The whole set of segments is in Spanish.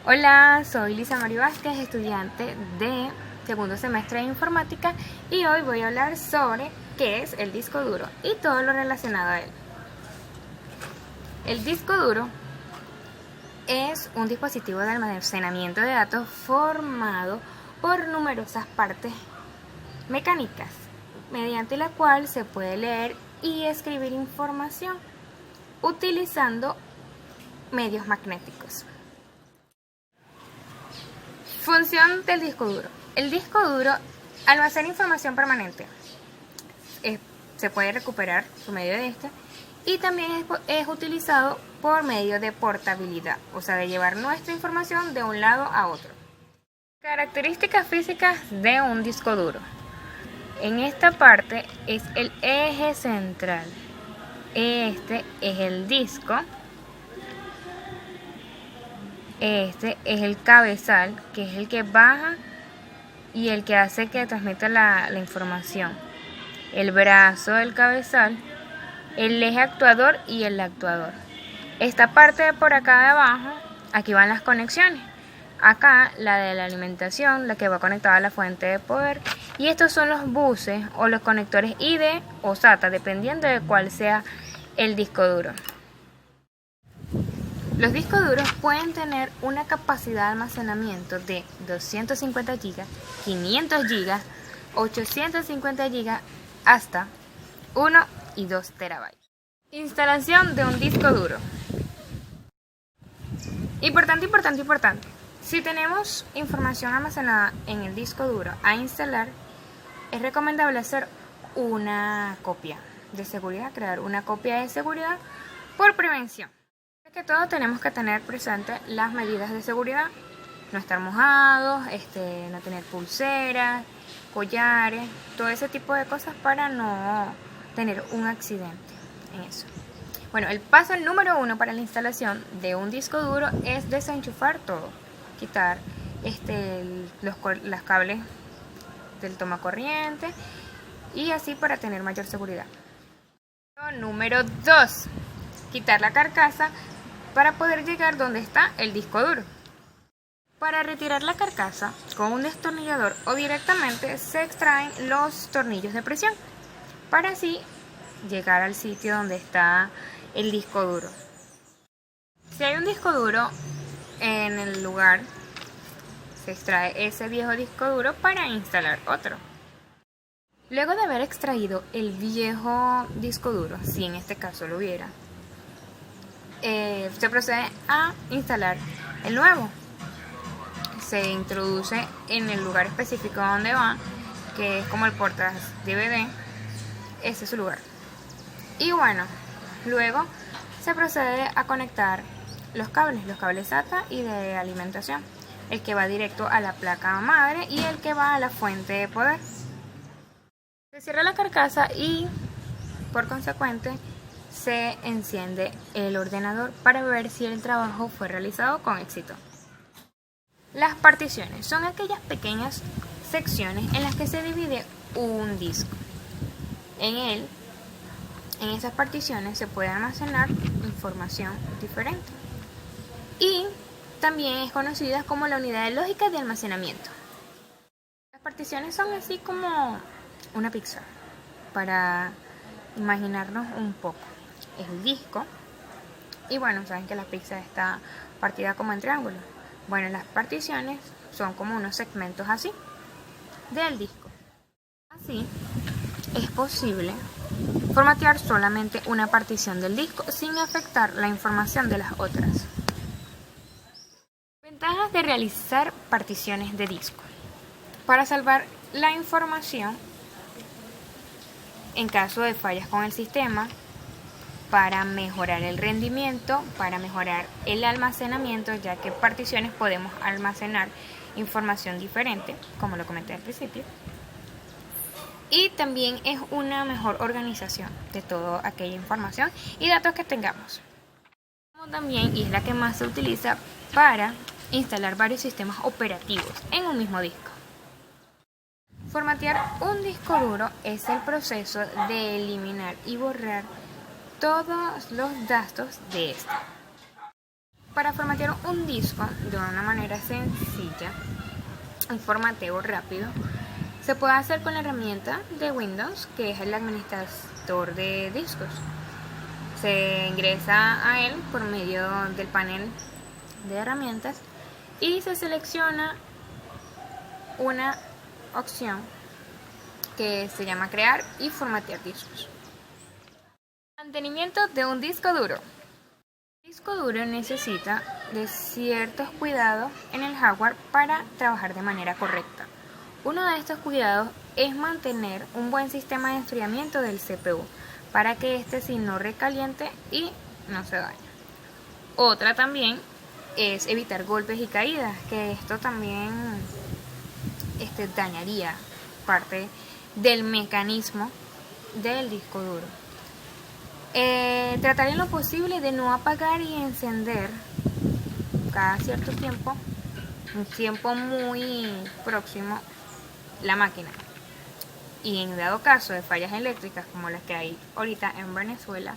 Hola, soy Lisa Mari Vázquez, estudiante de segundo semestre de informática, y hoy voy a hablar sobre qué es el disco duro y todo lo relacionado a él. El disco duro es un dispositivo de almacenamiento de datos formado por numerosas partes mecánicas, mediante la cual se puede leer y escribir información utilizando medios magnéticos. Función del disco duro. El disco duro almacena información permanente. Se puede recuperar por medio de este, y también es utilizado por medio de portabilidad, o sea, de llevar nuestra información de un lado a otro. Características físicas de un disco duro. En esta parte es el eje central. Este es el disco. Este es el cabezal, que es el que baja y el que hace que transmita la información. El brazo del cabezal, el eje actuador y el actuador. Esta parte de por acá de abajo, aquí van las conexiones. Acá la de la alimentación, la que va conectada a la fuente de poder. Y estos son los buses o los conectores ID o SATA, dependiendo de cuál sea el disco duro. Los discos duros pueden tener una capacidad de almacenamiento de 250 GB, 500 GB, 850 GB, hasta 1 y 2 TB. Instalación de un disco duro. Importante. Si tenemos información almacenada en el disco duro a instalar, es recomendable hacer una copia de seguridad, crear una copia de seguridad por prevención. Que todos tenemos que tener presente las medidas de seguridad, no estar mojados, no tener pulseras, collares, todo ese tipo de cosas para no tener un accidente en eso. Bueno, el paso número 1 para la instalación de un disco duro es desenchufar todo, quitar los cables del tomacorriente, y así para tener mayor seguridad. Número 2, quitar la carcasa para poder llegar donde está el disco duro. Para retirar la carcasa con un destornillador o directamente se extraen los tornillos de presión para así llegar al sitio donde está el disco duro. Si hay un disco duro en el lugar, se extrae ese viejo disco duro para instalar otro. Luego de haber extraído el viejo disco duro, si en este caso lo hubiera, se procede a instalar el nuevo. Se introduce en el lugar específico donde va, que es como el portas DVD. Ese es su lugar. Y bueno, luego se procede a conectar los cables SATA y de alimentación, el que va directo a la placa madre y el que va a la fuente de poder. Se cierra la carcasa y por consecuente se enciende el ordenador para ver si el trabajo fue realizado con éxito. Las particiones son aquellas pequeñas secciones en las que se divide un disco. En esas particiones se puede almacenar información diferente y también es conocida como la unidad de lógica de almacenamiento. Las particiones son así como una pizza, para imaginarnos un poco. Es el disco, y bueno, saben que la pizza está partida como en triángulos. Bueno, las particiones son como unos segmentos así del disco. Así es posible formatear solamente una partición del disco sin afectar la información de las otras. Ventajas de realizar particiones de disco. Para salvar la información en caso de fallas con el sistema, para mejorar el rendimiento, para mejorar el almacenamiento, ya que particiones podemos almacenar información diferente, como lo comenté al principio, y también es una mejor organización de toda aquella información y datos que tengamos. También, y es la que más se utiliza para instalar varios sistemas operativos en un mismo disco. Formatear un disco duro es el proceso de eliminar y borrar todos los datos de este. Para formatear un disco de una manera sencilla, un formateo rápido, se puede hacer con la herramienta de Windows, que es el administrador de discos. Se ingresa a él por medio del panel de herramientas y se selecciona una opción que se llama crear y formatear discos. Mantenimiento de un disco duro. El disco duro necesita de ciertos cuidados en el hardware para trabajar de manera correcta. Uno de estos cuidados es mantener un buen sistema de enfriamiento del CPU para que éste sí no recaliente y no se dañe. Otra también es evitar golpes y caídas, que esto también dañaría parte del mecanismo del disco duro. Tratar en lo posible de no apagar y encender cada cierto tiempo, un tiempo muy próximo, la máquina. Y en dado caso de fallas eléctricas como las que hay ahorita en Venezuela,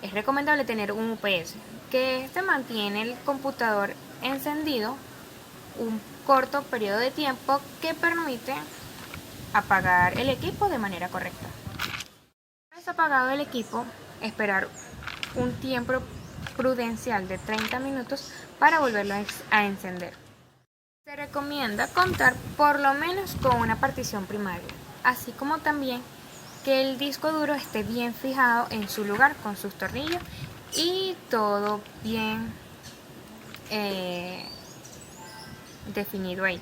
es recomendable tener un UPS, que mantiene el computador encendido un corto periodo de tiempo que permite apagar el equipo de manera correcta. Una vez apagado el equipo, esperar un tiempo prudencial de 30 minutos para volverlo a encender. Se recomienda contar por lo menos con una partición primaria, así como también que el disco duro esté bien fijado en su lugar con sus tornillos y todo bien definido ahí.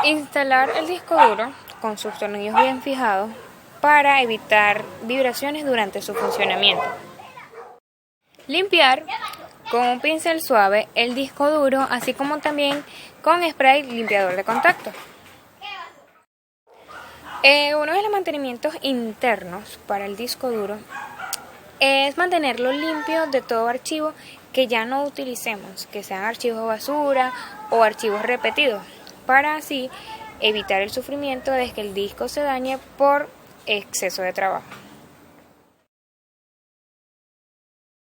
Instalar el disco duro con sus tornillos bien fijados para evitar vibraciones durante su funcionamiento. Limpiar con un pincel suave el disco duro, así como también con spray limpiador de contacto. Uno de los mantenimientos internos para el disco duro es mantenerlo limpio de todo archivo que ya no utilicemos, que sean archivos basura o archivos repetidos, para así evitar el sufrimiento de que el disco se dañe por exceso de trabajo.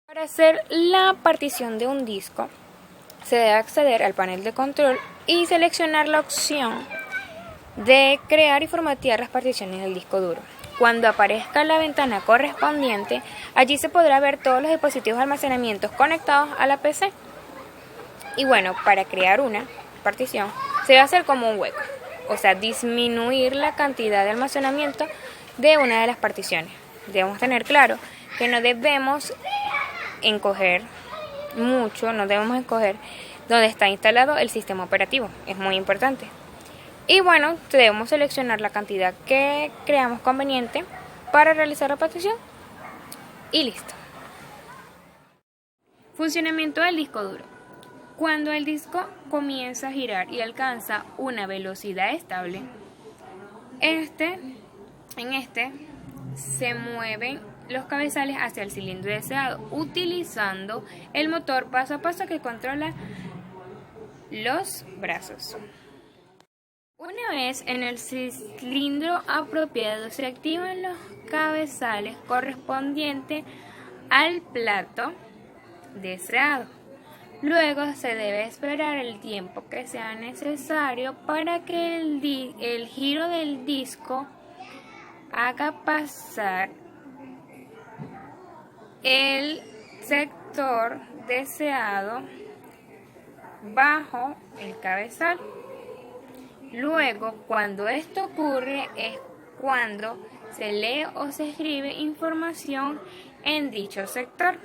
Para hacer la partición de un disco, se debe acceder al panel de control y seleccionar la opción de crear y formatear las particiones del disco duro. Cuando aparezca la ventana correspondiente, allí se podrá ver todos los dispositivos de almacenamiento conectados a la PC. Y bueno, para crear una partición, se va a hacer como un hueco, o sea, disminuir la cantidad de almacenamiento de una de las particiones. Debemos tener claro que no debemos encoger mucho, no debemos encoger donde está instalado el sistema operativo, es muy importante. Y bueno, debemos seleccionar la cantidad que creamos conveniente para realizar la partición y listo. Funcionamiento del disco duro. Cuando el disco comienza a girar y alcanza una velocidad estable, en este se mueven los cabezales hacia el cilindro deseado, utilizando el motor paso a paso que controla los brazos. Una vez en el cilindro apropiado, se activan los cabezales correspondientes al plato deseado. Luego se debe esperar el tiempo que sea necesario para que el giro del disco haga pasar el sector deseado bajo el cabezal. Luego, cuando esto ocurre, es cuando se lee o se escribe información en dicho sector.